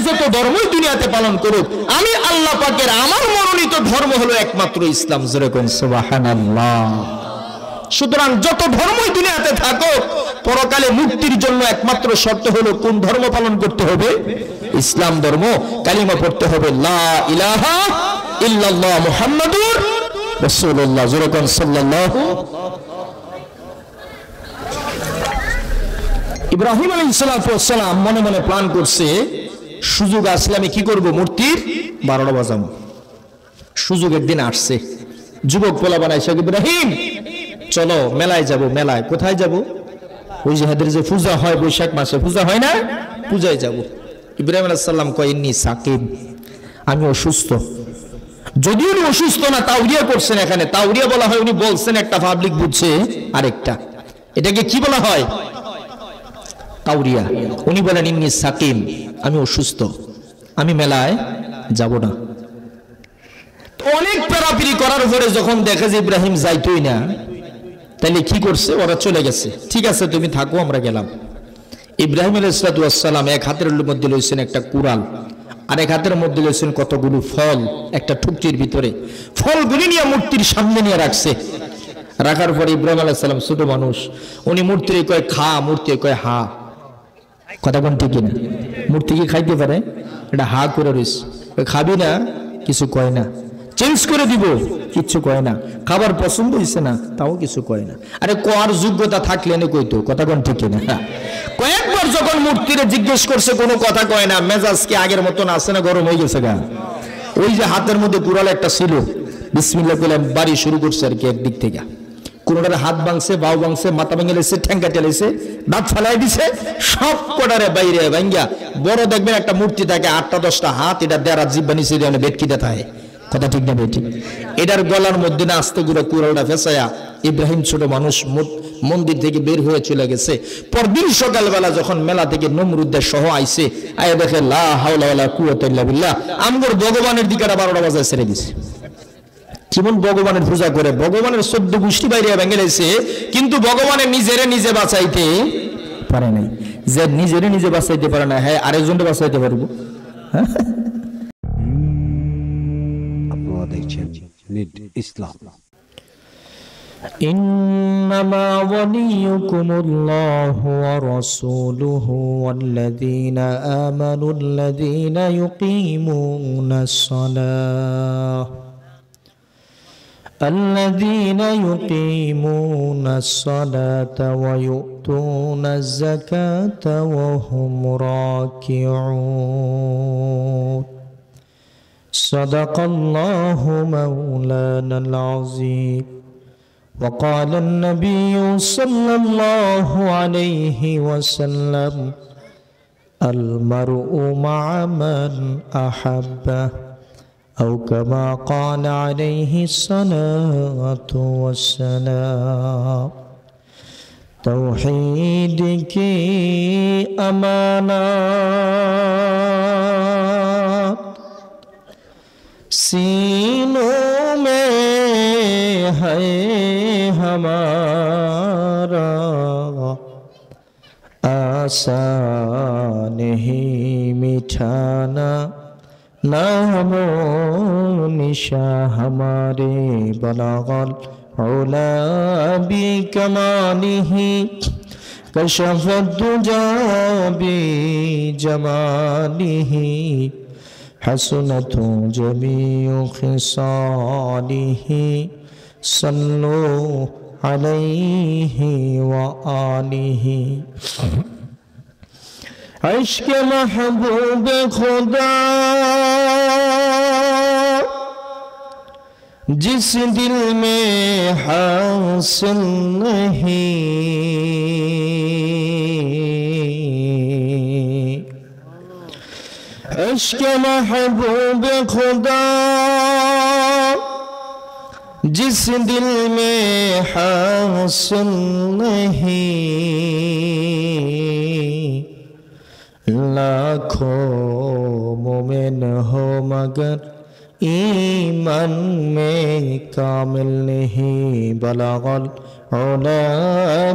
যত ধর্মই দুনিয়াতে পালন করুক, আমি আল্লাহ পাকের আমার মনোনীত ধর্ম হলো একমাত্র ইসলাম। যেরকম সুবহানাল্লাহ। সুতরাং যত ধর্মই দুনিয়াতে থাকুক, পরকালে মুক্তির জন্য একমাত্র শর্ত হলো কোন ধর্ম পালন করতে হবে? ইসলাম ধর্ম। কালিমা পড়তে হবে লা ইলাহা ইল্লাল্লাহ মুহাম্মাদুর রাসূলুল্লাহ। যেরকম সাল্লাল্লাহু। ইব্রাহিম আলাইহিস সালাম মনে মনে প্ল্যান করছে, সুযোগ আসলে আমি কি করব? মূর্তির 12টা বাজাবো। সুযোগ একদিন আসছে, যুবক পোলা বানাইছে, ইব্রাহিম চলো মেলায় যাব। মেলায় কোথায় যাব? ওই যে হাদের যে পূজা হয় বৈশাখ মাসে, পূজা হয় না, পূজায় যাব। ইব্রাহিম আলাইহিস সালাম কয় ইন্নী সাকিব, আমি অসুস্থ। যদিও উনি অসুস্থ না, তাওরিয়া করছেন। এখানে তাওরিয়া বলা হয়, উনি বলছেন একটা, পাবলিক বুঝছে আরেকটা। এটাকে কি বলা হয়? তাওরিয়া। উনি বলেন ইন্নী সাকিম, আমি অসুস্থ, আমি মেলায় যাব না। অনেক পেরাপিরি করার পরে যখন দেখে যে ইব্রাহিম যাইতোই না, তাইলে কি করছে? ওরা চলে গেছে। ঠিক আছে তুমি থাকো, আমরা গেলাম। ইব্রাহিম আলাইহিস সালাম এক হাতের মধ্যে লইছেন একটা কুড়াল, আর এক হাতের মধ্যে লইছেন কতগুলো ফল একটা ঠুকরির ভিতরে। ফলগুলি নিয়ে মূর্তির সামনে নিয়ে রাখছে। রাখার পরে ইব্রাহিম আলাইহিস সালাম ছোট মানুষ, উনি মূর্তির কয় খা, মূর্তি কয় হা। কথা কোন ঠিক না? মূর্তি কি খাইতে পারে? এটা হা করে রইছে। খাবি না? কিছু কয় না। চেঞ্জ করে দিব? কিছু কয় না। খাবার পছন্দ হয়েছে না? তাও কিছু কয় না। আরে কোয়ার যোগ্যতা থাকলে এনে কইতো। কথা কোন ঠিক না? কয়েকবার যখন মূর্তিরে জিজ্ঞেস করছে, কোনো কথা কয় না। মেজাজ কি আগের মতন আছে না গরম হয়ে গেছে গা? ওই যে হাতের মধ্যে কুড়াল একটা ছিল, বিসমিল্লাহ বলে বাড়ি শুরু করছে আর কি। একদিক থেকে কোনোটারে হাত ভাঙছে, বাউ ভাঙছে, মাথা ভেঙে লেছে, ঠ্যাঙ্গা চালাইছে, দাঁত ফেলাই দিছে, সব কটারে বাইরে ভাঙ্গা। বড় দেখবেন একটা মূর্তি থাকে 8টা-10টা হাত, এটা দেড়া জিব্বা নিচে দিয়ে বেটকিতে থাকে। কথা ঠিক না বেটি? এটার গলার মধ্যে না আস্তে করে কুড়ালটা ফেসায়া ইব্রাহিম ছোট মানুষ মন্দির থেকে বের হয়ে চলে গেছে। পরদিন সকালবেলা যখন মেলা থেকে নমরুদ্দের সহ আইছে, আয়া দেখে লা হাওলা ওয়ালা কুওয়াতা ইল্লা বিল্লাহ, আমগর ভগবানের দিকে 12টা বাজায় ছেড়ে দিছে। যেমন ভগবানের পূজা করে, ভগবানের 14 গোষ্ঠী বাইরে ভেঙে গেছে, কিন্তু ভগবানের নিজেরে নিজে বাঁচাইতে পারে নাই। যে নিজেরে নিজে বাঁচাইতে পারে না, হ্যাঁ আরেকজনকে বাঁচাইতে পারবো? আপনারা দেখছেন নিট ইসলাম। إنما وليكم الله ورسوله والذين آمنوا الذين يقيمون الصلاة ويؤتون الزكاة وهم راكعون. صدق الله مولانا العظيم. وقال النبي صلى الله عليه وسلم المرء مع من أحبه أو كما قال عليه الصلاة والسلام. توحید کی امانات سینوں میں ہے ہمارا، آسان ہی مٹھانا نام و نشاں ہمارے. بلغ العلا بکمالہ کشف الدجى بجمالہ حسنت جميع خصاله. صلوا عليه وآله. عشق محبوب خدا جس دل میں حاصل نہیں، عشق محبوب خدا جس دل میں حاصل نہیں، لاکھوں مومن ہو مگر ایمان میں کامل نہیں. بلغ العلا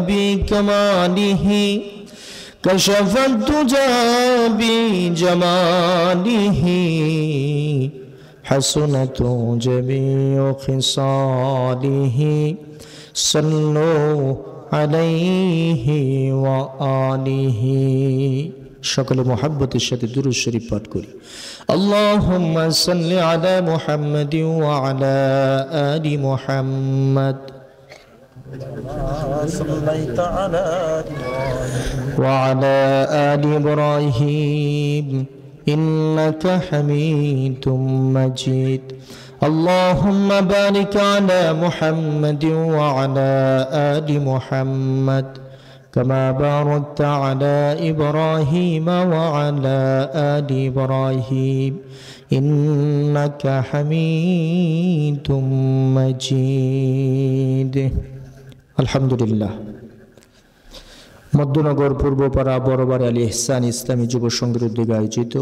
بکمالہ كشف الدجى بجماله حسنت جميع خصاله صلوا عليه وآله সকলে মুহাব্বতের সাথে দুরূদ শরীফ পাঠ করি আল্লাহুম্মা সাল্লি আলা মুহাম্মাদিন ওয়া আলা আলি মুহাম্মাদ صليت على وعلى آل إبراهيم إنك حميد مجيد اللهم بارك على محمد وعلى آل محمد كما باركت على إبراهيم وعلى آل إبراهيم إنك حميد مجيد আলহামদুলিল্লাহ মধ্যনগর পূর্বপাড়া বড়বাড়ি আলী ইহসান ইসলামী যুব সংঘের উদ্যোগে আয়োজিত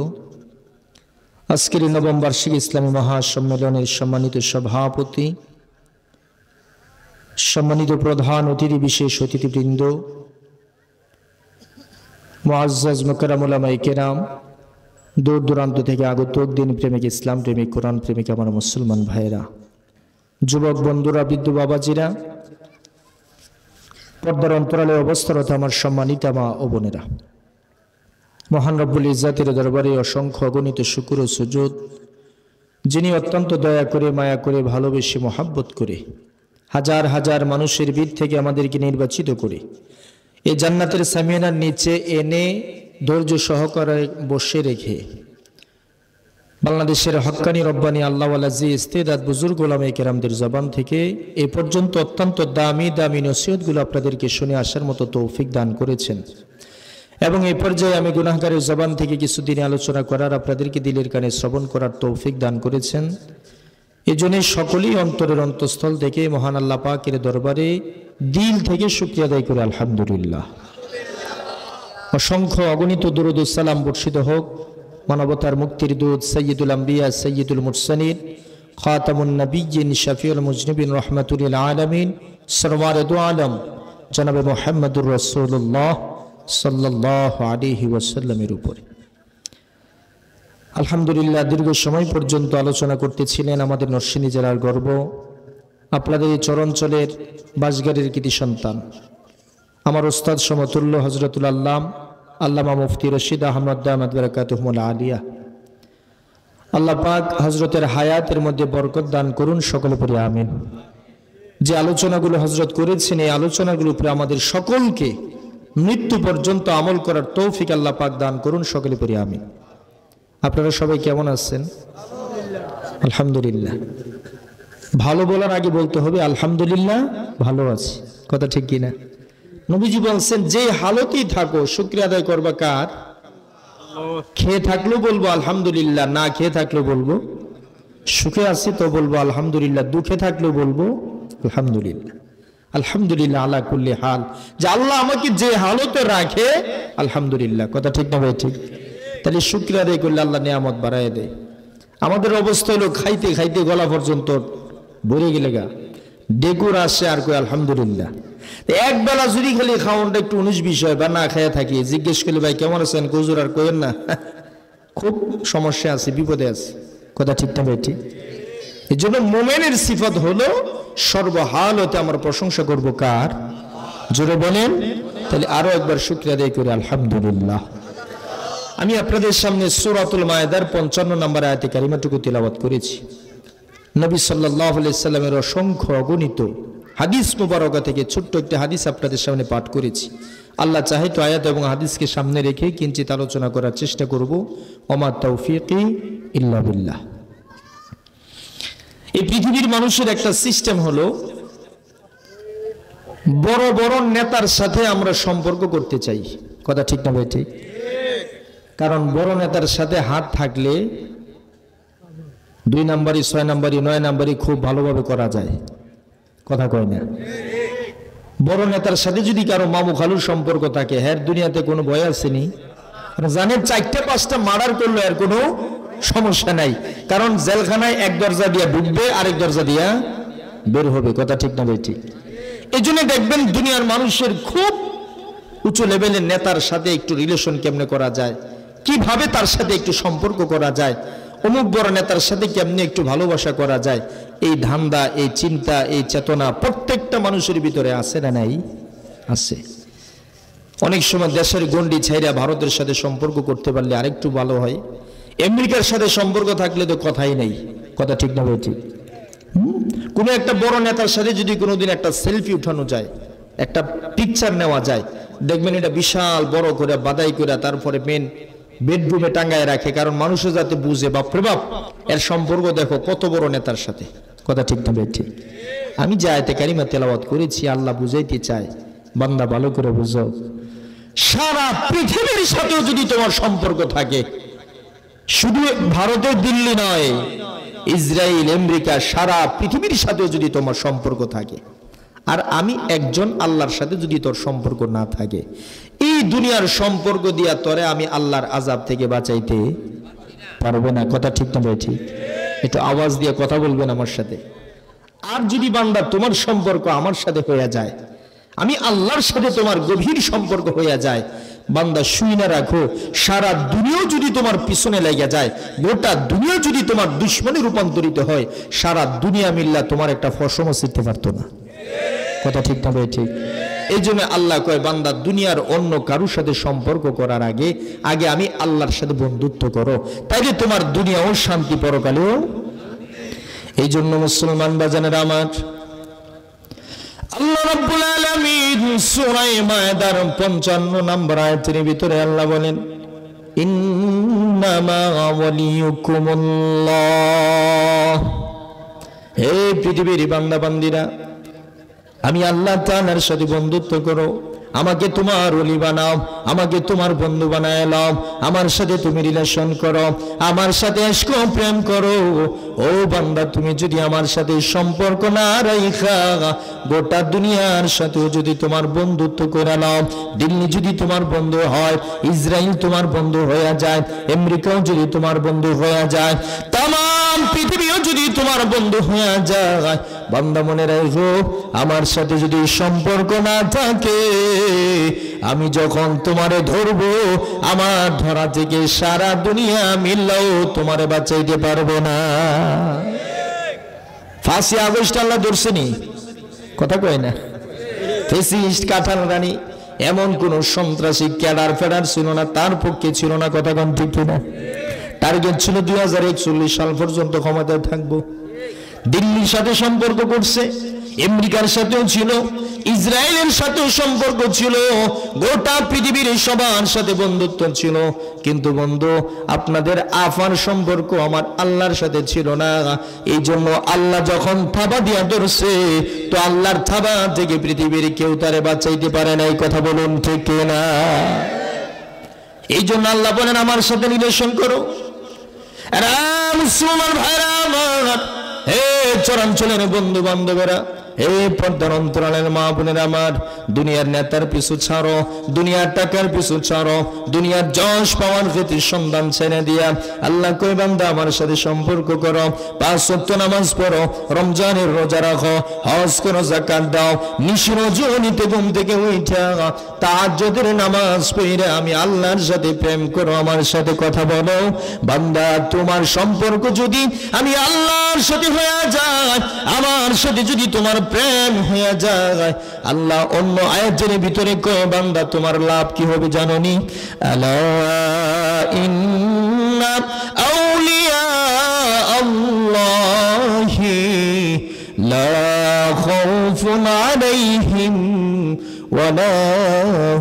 আজকের নবম বার্ষিক ইসলামী মহাসম্মেলনের সম্মানিত সভাপতি, সম্মানিত প্রধান অতিথি, বিশেষ অতিথিবৃন্দ, মুআজ্জাজ মুকাররম উলামায়ে কেরাম, দূর দূরান্ত থেকে আগত দিন প্রেমিক, ইসলাম প্রেমিক, কোরআন প্রেমিক আমার মুসলমান ভাইয়েরা, যুবক বন্ধুরা, বৃদ্ধ বাবাজিরা, পর্দার অন্তরালে অবস্থারত আমার সম্মানিত মা ও বোনেরা, মহান রব্বুল ইজ্জাতের দরবারে অসংখ্য অগণিত শুকর ও সুজুদ, যিনি অত্যন্ত দয়া করে, মায়া করে, ভালোবেসে, মহাব্বত করে হাজার হাজার মানুষের ভিড় থেকে আমাদেরকে নির্বাচিত করে এই জান্নাতের সামিয়ানার নিচে এনে ধৈর্য সহকারে বসে রেখে বাংলাদেশের হক্কানি রব্বানি আল্লাহওয়ালা জি ইস্তেদাদ বুজুর্গ উলামায়ে কেরামদের জবান থেকে এ পর্যন্ত অত্যন্ত দামি দামি নসিহতগুলো আপনাদেরকে শুনে আসার মতো তৌফিক দান করেছেন এবং এই পর্যায়ে আমি গুনাহগারের জবান থেকে কিছুদিন আলোচনা করার, আপনাদেরকে দিলের কানে শ্রবণ করার তৌফিক দান করেছেন। এই জন্য সকলেই অন্তরের অন্তঃস্থল থেকে মহান আল্লাহ পাকের দরবারে দিল থেকে শুকরিয়া আদায় করে আলহামদুলিল্লাহ। অসংখ্য অগণিত দুরূদ ও সালাম বর্ষিত হোক মানবতার মুক্তির দূত সাইয়্যিদুল আম্বিয়া, সাইয়্যিদুল মুরসালিন, খাতামুন নবিয়্যিন, শফিউল মুজনিবিন, রাহমাতুল লিল আলামিন, সরওয়ারে দু আলম জনাবে মুহাম্মদুর রাসূলুল্লাহ সাল্লাল্লাহু আলাইহি ওয়াসাল্লামের উপরে। আলহামদুলিল্লাহ, দীর্ঘ সময় পর্যন্ত আলোচনা করতেছিলেন আমাদের নরসিংদী জেলার গর্ব, আপনাদের এই চরঞ্চলের বাসগাড়ির কৃতি সন্তান, আমার ওস্তাদ সমতুল্য হযরতুল আল্লামা মুফতি রশিদ আহমদ দামাত বারাকাতুহুল আলিয়া। আল্লাহ পাক হযরতের হায়াতের মধ্যে বরকত দান করুন, সকলে পড়ি আমিন। যে আলোচনাগুলো হযরত করেছেন এই আলোচনাগুলোর উপরে আমাদের সকলকে মৃত্যু পর্যন্ত আমল করার তৌফিক আল্লাহ পাক দান করুন, সকলে পড়ি আমিন। আপনারা সবাই কেমন আছেন? আলহামদুলিল্লাহ। ভালো বলার আগে বলতে হবে আলহামদুলিল্লাহ ভালো আছি, কথা ঠিক কিনা? নবীজি বলছেন যে হালতেই থাকো শুকরিয়া আদায় করবা কার? খেয়ে থাকলেও বলবো আলহামদুলিল্লাহ, না খেয়ে থাকলেও বলবো সুখে আছি তো বলবো আলহামদুলিল্লাহ, দুঃখে থাকলেও বলবো আলহামদুলিল্লাহ। আলহামদুলিল্লাহ আলা কুল্লি হাল, যে আল্লাহ আমাকে যে হালতে রাখে আলহামদুলিল্লাহ, কথা ঠিক না ভাই? ঠিক। তাহলে শুকরিয়া আদায় করলে আল্লাহ নিয়ামত বাড়ায় দেয়। আমাদের অবস্থা হলো খাইতে খাইতে গলা পর্যন্ত ভরে গেলে গা ডেকুর আসে আর কই আলহামদুলিল্লাহ। এক বেলা যদি খালি খাওয়ানটা একটু 19-20 হয় বা না খাইয়া থাকি, জিজ্ঞেস করলে ভাই কেমন আছেন, হুজুর আর কইেন না খুব সমস্যা আছে, বিপদে আছে, কথা ঠিক না ভাই? ঠিক। এই জন্য মোমেনের সিফাত হলো সর্বহালতে আমার প্রশংসা করব কার? জোরে বলেন। তাহলে আরো একবার শুকরিয়া আদায় করি আলহামদুলিল্লাহ। আমি আপনাদের সামনে সূরাতুল মায়েদার 55 নম্বর আয়াতে কারিমাটুকু তিলাওয়াত করেছি। নবী সাল্লাল্লাহু আলাইহি সাল্লামের অসংখ্য অগণিত হাদিস মুবারকা থেকে ছোট্ট একটি হাদিস আপনাদের সামনে পাঠ করেছি। আল্লাহ চাহে তো আয়াত এবং হাদিসকে সামনে রেখে কিঞ্চিত আলোচনা করার চেষ্টা করব। ওমা তাওফীকি ইল্লা বিল্লাহ। এই পৃথিবীর মানুষের একটা সিস্টেম হলো বড় বড় নেতার সাথে আমরা সম্পর্ক করতে চাই, কথা ঠিক না ভাই? ঠিক। কারণ বড় নেতার সাথে হাত থাকলে 2 নাম্বারি, 6 নাম্বারি, 9 নাম্বারি খুব ভালোভাবে করা যায়, কথা কয় না? বড় নেতার সাথে যদি কারো মামু খালুর সম্পর্ক থাকে, হ্যাঁ দুনিয়াতে কোনো ভয় আসেনি, জানেন 4-5টা মার্ডার করলো এর কোনো সমস্যা নাই, কারণ জেলখানায় এক দরজা দিয়া ঢুকবে, আরেক দরজা দিয়া বের হবে, কথা ঠিক না ভাই? ঠিক। এই জন্য দেখবেন দুনিয়ার মানুষের খুব উঁচু লেভেলের নেতার সাথে একটু রিলেশন কেমনে করা যায়, কিভাবে তার সাথে একটু সম্পর্ক করা যায়, অমুক বড় নেতার সাথে কেমনে একটু ভালোবাসা করা যায়, এই ধান্দা, এই চিন্তা, এই চেতনা প্রত্যেকটা মানুষের ভিতরে আছে না নাই? আছে। অনেক সময় দেশের গণ্ডি ছাইরা ভারতের সাথে সম্পর্ক করতে পারলে আরেকটু ভালো হয়। আমেরিকার সাথে সম্পর্ক থাকলে তো কথাই নেই। কথা ঠিক না? ঠিক। কোনো একটা বড় নেতার সাথে যদি কোনোদিন একটা সেলফি উঠানো যায়, একটা পিকচার নেওয়া যায়, দেখবেন এটা বিশাল বড় করে বাদাই করে তারপরে মেন বেডরুমে টাঙ্গায় রাখে, কারণ মানুষও যাতে বুঝে বাপরে বাপ এর সম্পর্ক দেখো কত বড় নেতার সাথে। কথা ঠিক না? ঠিক। আমি যে আয়াতে কারিমা তেলাওয়াত করেছি, আল্লাহ বুঝাইতে চায়, বান্দা ভালো করে বুঝো, সারা পৃথিবীর সাথেও যদি তোমার সম্পর্ক থাকে, শুধু ভারতের দিল্লি নয়, ইসরায়েল, আমেরিকা, সারা পৃথিবীর সাথেও যদি তোমার সম্পর্ক থাকে, আর আমি একজন আল্লাহর সাথে যদি তোর সম্পর্ক না থাকে, এই দুনিয়ার সম্পর্ক দিয়া তোরে আমি আল্লাহর আযাব থেকে বাঁচাইতে পারবে না। কথা ঠিক না? ঠিক। একটু আওয়াজ দিয়ে কথা বলবেন আমার সাথে। আর যদি বান্দা তোমার সম্পর্ক আমার সাথে হয়ে যায়, আমি আল্লাহর সাথে তোমার গভীর সম্পর্ক হয়ে যায়, বান্দা শুই না রাখো, সারা দুনিয়া যদি তোমার পিছনে লেগে যায়, গোটা দুনিয়া যদি তোমার দুশ্মনে রূপান্তরিত হয়, সারা দুনিয়া মিল্লা তোমার একটা ফসমও ছিঁড়তে পারতো না। কথা ঠিক না? ঠিক। এই জন্য আল্লাহ কয়, বান্দা দুনিয়ার অন্য কারোর সাথে সম্পর্ক করার আগে আগে আমি আল্লাহর সাথে বন্ধুত্ব করো, তাইলে তোমার দুনিয়াও শান্তি, পরকালেও। এই জন্য মুসলমান বাজানের আমার, আল্লাহ রাব্বুল আলামিন সূরা মায়েদার 55 নম্বর আয়াতের ভিতরে আল্লাহ বলেন, ইন্নামা ওয়ালিয়ুকুমুল্লাহ, হে পৃথিবীর বান্দা বান্দীরা, আমি আল্লাহ তাআলার সাথে বন্ধুত্ব করো, আমাকে তোমার ওলি বানাও, আমাকে তোমার বন্ধু বানায় নাও, আমার সাথে তুমি রিলেশন করো, আমার সাথে ইশক প্রেম করো। ও বান্দা, তুমি যদি আমার সাথে সম্পর্ক না রাখা গোটা দুনিয়ার সাথেও যদি তোমার বন্ধুত্ব করে নাও, দিল্লি যদি তোমার বন্ধু হয়, ইসরায়েল তোমার বন্ধু হয়ে যায়, আমেরিকাও যদি তোমার বন্ধু হয়ে যায়, তাম পৃথিবীও যদি তোমার বন্ধু হয়ে যায়, বান্দা মনে রাখো, আমার সাথে যদি সম্পর্ক না থাকে, আমি যখন তোমারে ধরবো, আমার ধরা থেকে সারা দুনিয়া মিললেও তোমারে বাঁচাইতে পারবো না। 5ই আগস্ট আল্লাহ ধরছেনি, কথা কয় না? ফেসিস্ট, কাঁঠাল রানী, এমন কোন সন্ত্রাসী ক্যাডার ফেডার ছিল না, তার পক্ষে ছিল না। কথা কোন ঠিক কিনা? টার্গেট ছিল 2041 সাল পর্যন্ত ক্ষমতায় থাকবো। দিল্লির সাথে সম্পর্ক করছে, আমেরিকার সাথেও ছিল, ইসরায়েলের সাথেও সম্পর্ক ছিল, গোটা পৃথিবীর সবার সাথে বন্ধুত্ব ছিল, কিন্তু বন্ধু, আপনাদের আফার সম্পর্ক আমার আল্লাহর সাথে ছিল না। এই জন্য আল্লাহ যখন থাবা দিয়া ধরছে, তো আল্লাহর থাবা থেকে পৃথিবীর কেউ তারে বাঁচাইতে পারে না। এই কথা বলুন ঠিক না? এই জন্য আল্লাহ বলেন, আমার সাথে রিলেশন করো। মুসলমান ভাইরা আমার, হে চরাঞ্চলের বন্ধু বান্ধবেরা, হে পর্দার অন্তরালের মা বোনের আমার, দুনিয়ার নেতার পিছু ছাড়ো, দুনিয়ার টাকার পিছু ছাড়ো, দুনিয়ার যশ পাওয়ার প্রতি সন্ধান ছেড়ে দিয়া আল্লাহ কই, বান্দা আমার সাথে সম্পর্ক করো, 5 ওয়াক্ত নামাজ পড়ো, রমজানের রোজা রাখো, হজ করো, যাকাত দাও, নিশি রজনীতে ঘুম থেকে উঠা তাহাজ্জুদের নামাজ পড়ে আমি আল্লাহর সাথে প্রেম করো, আমার সাথে কথা বলো। বান্দা, তোমার সম্পর্ক যদি আমি আল্লাহর সাথে হয়ে যায়, আমার সাথে যদি তোমার প্রেম হয়ে যায়, আল্লাহ অন্য আয়াতের ভিতরে কয়, বান্দা তোমার লাভ কি হবে জানোনি? আলা ইন্না আউলিয়া আল্লাহি লা খাউফুন আলাইহিম ওয়া লা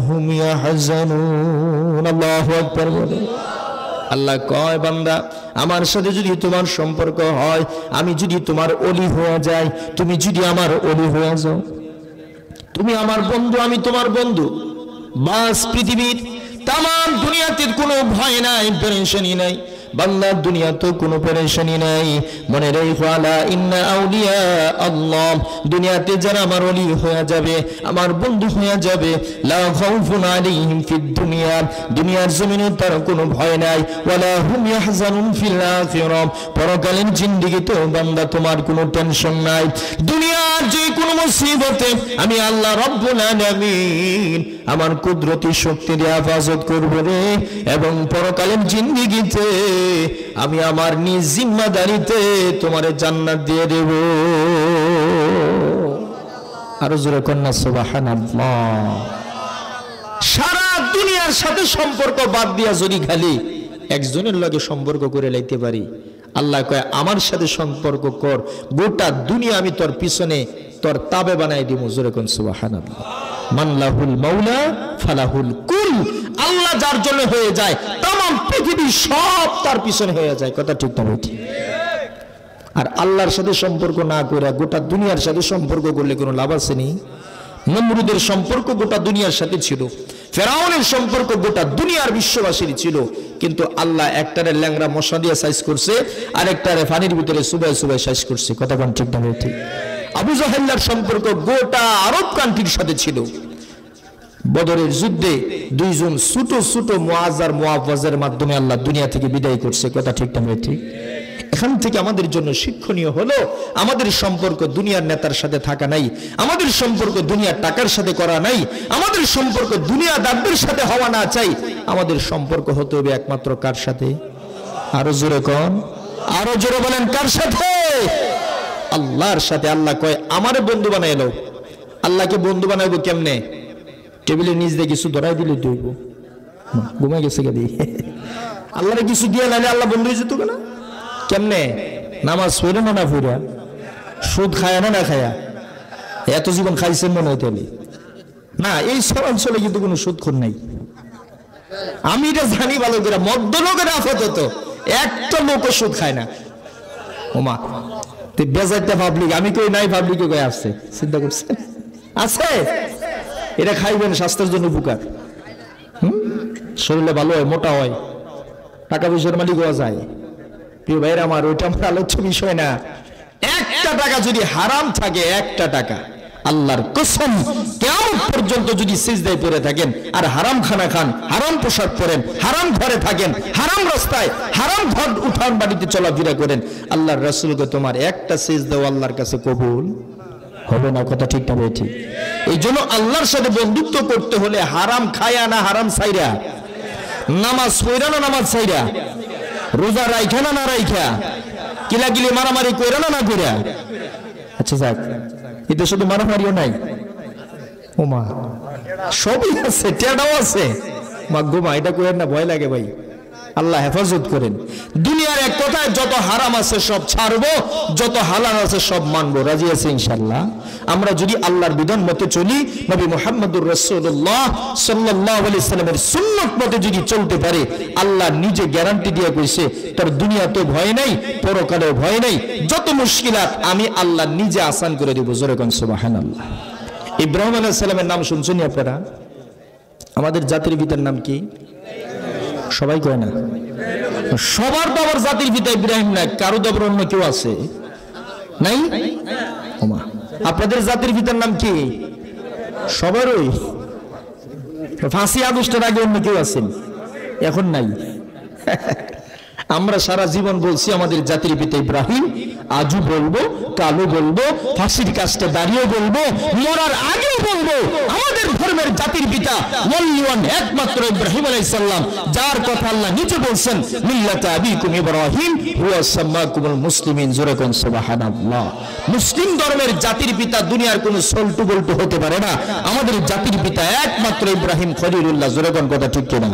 হুম ইয়াহজানুন। আল্লাহু আকবার বলে। আল্লাহ কয়, বান্দা আমার সাথে যদি তোমার সম্পর্ক হয়, আমি যদি তোমার ওলি হয়ে যাই, তুমি যদি আমার ওলি হয়ে যাও, তুমি আমার বন্ধু, আমি তোমার বন্ধু, বাস পৃথিবীর তাম দুনিয়াতে কোনো ভয় নাই, পেরেশানি নাই, বান্দা দুনিয়া তো কোনো পেরেশানি নাই, মনে রেখো আলা ইন্না আউলিয়া আল্লাহ, দুনিয়াতে যারা আমার ওলি হয়ে যাবে, আমার বন্ধু হয়ে যাবে, লা খাউফুন আলাইহিম ফিদ দুনিয়া, দুনিয়ার জমিনে তার কোনো ভয় নাই, ওয়ালা হুম ইয়াহজানুন ফিল আখিরাহ, পরকালীন জিন্দেগিতে বান্দা তোমার কোনো টেনশন নাই। দুনিয়ার যে কোনো মুসিবতে আমি আল্লাহ রব্বুল আলামিন আমার কুদরতি শক্তি দিয়ে হেফাজত করব রে, এবং পরকালীন জিন্দেগিতে আমি আমার নিজ জিম্মাদারিতে তোমার জান্নাত দিয়ে দেব। আরো জোরে কন্যা সুবহানাল্লাহ। সারা দুনিয়ার সাথে সম্পর্ক বাদ দিয়া যদি খালি একজনের লগে সম্পর্ক করে লাইতে পারি, আল্লাহ কয় আমার সাথে সম্পর্ক কর, গোটা দুনিয়া আমি তোর পিছনে তোর তাবে বানাই দিব। জোরে কোন সুবহানাল্লাহ। মান লাহুল মাওলা ফালাহুল কুল, আল্লাহ যার জন্য হয়ে যায় तमाम পৃথিবী সব তার পিছনে হয়ে যায়। কথা ঠিক না ঠিক? আর আল্লাহর সাথে সম্পর্ক না করে গোটা দুনিয়ার সাথে সম্পর্ক করলে কোনো লাভ আছে নি? নমরুদের সম্পর্ক গোটা দুনিয়ার সাথে ছিল, ফেরাউনের সম্পর্ক গোটা দুনিয়ার বিশ্ববাসীর ছিল, কিন্তু আল্লাহ একটারে ল্যাংরা মশা দিয়ে সাইজ করছে, আর একটারে পানির ভিতরে সুবাই সুবাই সাইজ করছে। কথা কোন ঠিক না ঠিক? আবু জাহেলের সম্পর্ক গোটা আরব কান্ট্রির সাথে ছিল। বদরের যুদ্ধে দুইজন ছোট ছোট মুআজ আর মুআওয়াজের মাধ্যমে আল্লাহ দুনিয়া থেকে বিদায় করছে। কথা ঠিক না ঠিক? এখান থেকে আমাদের জন্য শিক্ষণীয় হলো আমাদের সম্পর্ক দুনিয়ার নেতার সাথে থাকা নাই, আমাদের সম্পর্ক দুনিয়ার টাকার সাথে করা নাই, আমাদের সম্পর্ক দুনিয়াদারদের সাথে হওয়া না চাই, আমাদের সম্পর্ক হতে হবে একমাত্র কার সাথে? আরো জোরে কোন, আরো জোরে বলেন কার সাথে? আল্লাহর সাথে। আল্লাহ কয় আমারে বন্ধু বানাইলো। আল্লাহকে বন্ধু বানাইবো কেমনে? টেবিলের নিচ দিয়ে কিছু ধরাই দিলে তুইব, ঘুমাই গেছে কে দিয়ে আল্লাহরে কিছু দিয়ে নাইলে আল্লাহ বন্ধু হয়ে যেত কেনা? কেমনে? নামাজ পড়ে না ফুরা, সুদ খায়া না খায়া, এত জীবন খাইছেন মনে হইতে না। এই সব অঞ্চলে কিন্তু কোনো সুদখোর নাই। আমি এটা জানি ভালো করে, মধ্য লোকের আপাতত একটা লোকও সুদ খায় না। ওমা বেজাইতে পাবলিক, আমি কই নাই, পাবলিকে কই আসছে, চিন্তা করছে আছে। এটা খাইবেন, স্বাস্থ্যের জন্য উপকার, শরীরে ভালো হয়, মোটা হয়, টাকা পয়সার মালিক হওয়া যায়। প্রিয় ভাইরা আমার, ওইটা আমার আলোচ্য বিষয় না। একটা টাকা যদি হারাম থাকে, একটা টাকা, আল্লাহর কসম, কিয়ামত পর্যন্ত যদি সিজদায় পড়ে থাকেন আর হারাম খানা খান, হারাম পোশাক পরেন, হারাম ঘরে থাকেন, হারাম রাস্তায়, হারাম ঘর উঠান বাড়িতে চলাফেরা করেন, আল্লাহর রাসূলকে তোমার একটা সিজদাও আল্লাহর কাছে কবুল হবে না। কথা ঠিক না ভাই? ঠিক। এই জন্য আল্লাহর সাথে বন্ধুত্ব করতে হলে হারাম খায়া না হারাম ছাইরা, নামাজ পড়া না নামাজ ছাইরা, রোজা রাইখা না না রাইখা, কিলাকিলি মারামারি কইরা না না কইরা। আচ্ছা যাক, এটা শুধু মারামারিও নাই, ওমা সবই আছে, টেডাও আছে। মা গোমা এটা কইেন না, ভয় লাগে ভাই। আল্লাহ হেফাজত করেন। দুনিয়ার এক কথায় যত হারাম আছে সব ছাড়বো, যত হালাল আছে সব মানবো। রাজি আছে ইনশাআল্লাহ? আমরা যদি আল্লাহর বিধান মতে চলি, নবী মুহাম্মদুর রাসূলুল্লাহ সাল্লাল্লাহু আলাইহি সাল্লামের সুন্নাত মতে যদি চলতে পারে, আল্লাহ নিজে গ্যারান্টি দিয়ে কইছে তোর দুনিয়াতে ভয় নাই, পরকালেও ভয় নাই, যত মুশকিলাত আমি আল্লাহ নিজে আসান করে দেব। জোরে কোন সুবহানাল্লাহ। ইব্রাহিম আলাইহিস সালামের নাম শুনছেন আপনারা? আমাদের জাতির পিতার নাম কি? সবাই কয় না? সবার বাবার জাতির পিতা ইব্রাহিম না, কারো দাবার অন্য কেউ আছে নাই? ওমা আপনাদের জাতির পিতার নাম কি? সবারই। ফাঁসি আগস্টের আগে অন্য কেউ আছেন? এখন নাই। আমরা সারা জীবন বলছি আমাদের জাতির পিতা ইব্রাহিম, আজও বলবো, কালও বলবো, ফাঁসির কাছে দাঁড়িয়ে বলবো, মরার আগেও বলবো, আমাদের ধর্মের জাতির পিতা ওয়ালিওয়ান একমাত্র ইব্রাহিম আলাইহিস সালাম, যার কথা আল্লাহ নিজে বলছেন মিল্লাতা আবিকুম ইব্রাহিম হুয়া সাম্মাকুমুল মুসলিমিন। জোরে কোন সুবহানাল্লাহ। মুসলিম ধর্মের জাতির পিতা দুনিয়ার কোনো সল্টু বল্টু হতে পারে না। আমাদের জাতির পিতা একমাত্র ইব্রাহিম খলিলুল্লাহ। জোরে কোন কথা ঠিক কিনা?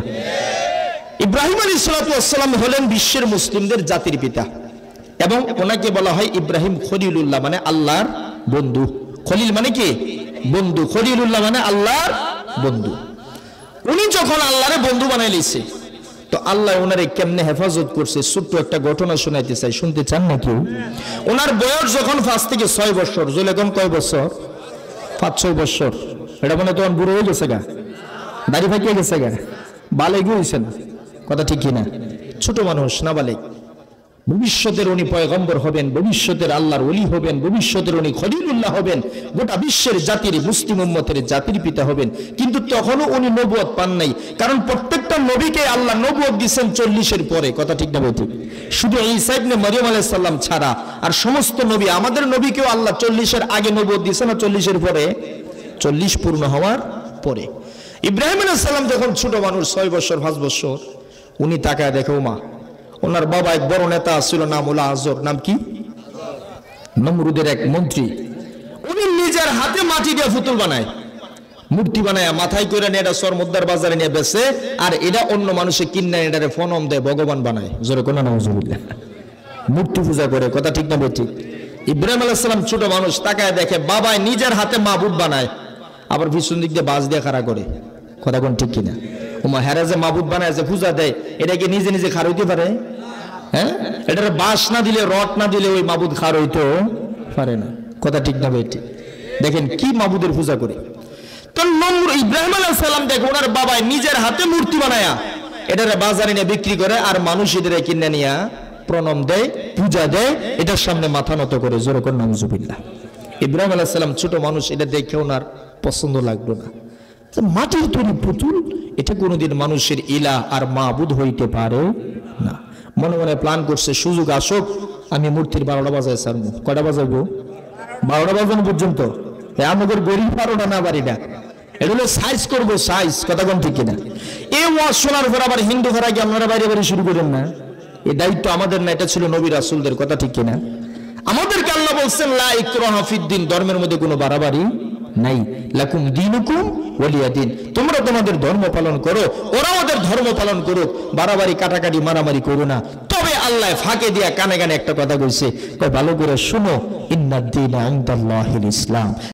ইব্রাহিম আলাইহিস সালাম হলেন বিশ্বের মুসলিমদের জাতির পিতা, এবং ওনাকে বলা হয় ইব্রাহিম খলিলুল্লাহ, মানে আল্লাহর বন্ধু। খলিল মানে কি? বন্ধু। খলিলুল্লাহ মানে আল্লাহর বন্ধু। উনি যখন আল্লাহরে বন্ধু বানাই লিছে, তো আল্লাহ ওনারে কেমনে হেফাজত করছে ছোট্ট একটা ঘটনা শোনাইতে চাই, শুনতে চান নাকি? ওনার বয়স যখন 5 থেকে 6 বছর, যখন কয় বছর? 5-6 বছর। এটা মানে তখন বুড়ো হয়ে গেছে গা, দাড়ি ফাঁকিয়ে গেছে গা, বালে গিয়েছে না। কথা ঠিক কিনা? ছোট মানুষ, নাবালিগ। ভবিষ্যতের উনি পয়গম্বর হবেন, ভবিষ্যতের আল্লাহর ওলি হবেন, ভবিষ্যতের উনি খলিলুল্লাহ হবেন, গোটা বিশ্বের জাতির, মুসলিম উম্মতের জাতির পিতা হবেন। কিন্তু তখনও উনি নবুয়ত পান নাই, কারণ প্রত্যেকটা নবীকে আল্লাহ নবুয়ত দিয়েছেন 40-এর পরে। কথা ঠিক না বলতে? শুধু ঈসা ইবনে মারইয়াম আলাইহিস সালাম ছাড়া আর সমস্ত নবী, আমাদের নবীকেও আল্লাহ 40-এর আগে নবুয়ত দিয়েছেন আর 40-এর পরে, 40 পূর্ণ হওয়ার পরে। ইব্রাহিম আলাইহিস সালাম যখন ছোট মানুষ, 6 বছর 5 বছর, উনি তাকায় দেখে মা, ওনার বাবা এক বড় নেতা ছিল, নাম হলো আজর। নাম কি? নমরুদের এক মন্ত্রী। উনি নিজের হাতে মাটি দিয়ে পুতুল বানায়, মূর্তি বানায়, মাথায় করে নিয়ে এটা সরমুদ্দার বাজারে নিয়ে বেচে, আর এটা অন্য মানুষে কিনে এটারে ফনম দেয়, ভগবান বানায়। জোরে কোন নাউজুবিল্লাহ। মূর্তি পূজা করে। কথা ঠিক না ঠিক? ইব্রাহিম আলাইহিস সালাম ছোট মানুষ, তাকায় দেখে বাবাই নিজের হাতে মাবুদ বানায়, আবার পিছন দিক দিয়ে বাজ দিয়ে খাড়া করে। কথা কোন ঠিক কিনা? ওমা হেরা যে মাবুদ বানায়, যে পূজা দেয়, এটা কি নিজে নিজে খাড় হইতে পারে? হ্যাঁ, এটার বাঁশ না দিলে, রড না দিলে ওই মাবুদ খাড় হইতে পারে না। কথা ঠিক না ঠিক? দেখেন কি মাবুদের পূজা করে। তো ইব্রাহিম আলাইহিস সালাম দেখে ওনার বাবাই নিজের হাতে মূর্তি বানায়া এটারে বাজারে নিয়ে বিক্রি করে, আর মানুষ এদের কিনে নিয়ে প্রণাম দেয়, পূজা দেয়, এটার সামনে মাথা নত করে। জোরে করে নাউজুবিল্লাহ। ইব্রাহিম আলাইহিস সালাম ছোট মানুষ, এটা দেখে ওনার পছন্দ লাগলো না। মাটির তৈরি পুতুল, এটা কোনোদিন মানুষের ইলাহ আর মাবুদ হইতে পারে না। মনে মনে প্ল্যান করছে, সুযোগ আসুক আমি মূর্তির 12টা বাজায় ছাড়বো। কয়টা বাজাবো? 12টা বাজানো পর্যন্ত। আমাদের গরিব 12টা না, বাড়িটা এটা হলো সাইজ করবো, সাইজ। কথা কোন ঠিক কিনা? এই ওয়াজ শোনার পর আবার হিন্দু ঘরে গিয়ে আপনারা বাইরে বাইরে শুরু করেন না, এই দায়িত্ব আমাদের না, এটা ছিল নবী রাসূলদের। কথা ঠিক কিনা? আমাদেরকে আল্লাহ বলছেন লা ইকরাহা ফিদ্দিন, ধর্মের মধ্যে কোনো বাড়াবাড়ি নাই। লাকুম দীনুকুম ওয়ালিয়া দিন, তোমরা তোমাদের ধর্ম পালন করো, ওরা ওদের ধর্ম পালন করুক, বাড়াবাড়ি কাটাকাটি মারামারি করো না। তবে আল্লাহ ফাঁকে দিয়া কানে কানে একটা কথা কইছে, ভালো করে শুনো, ইন্নাদ দীনা ইনদাল্লাহিল ইসলাম।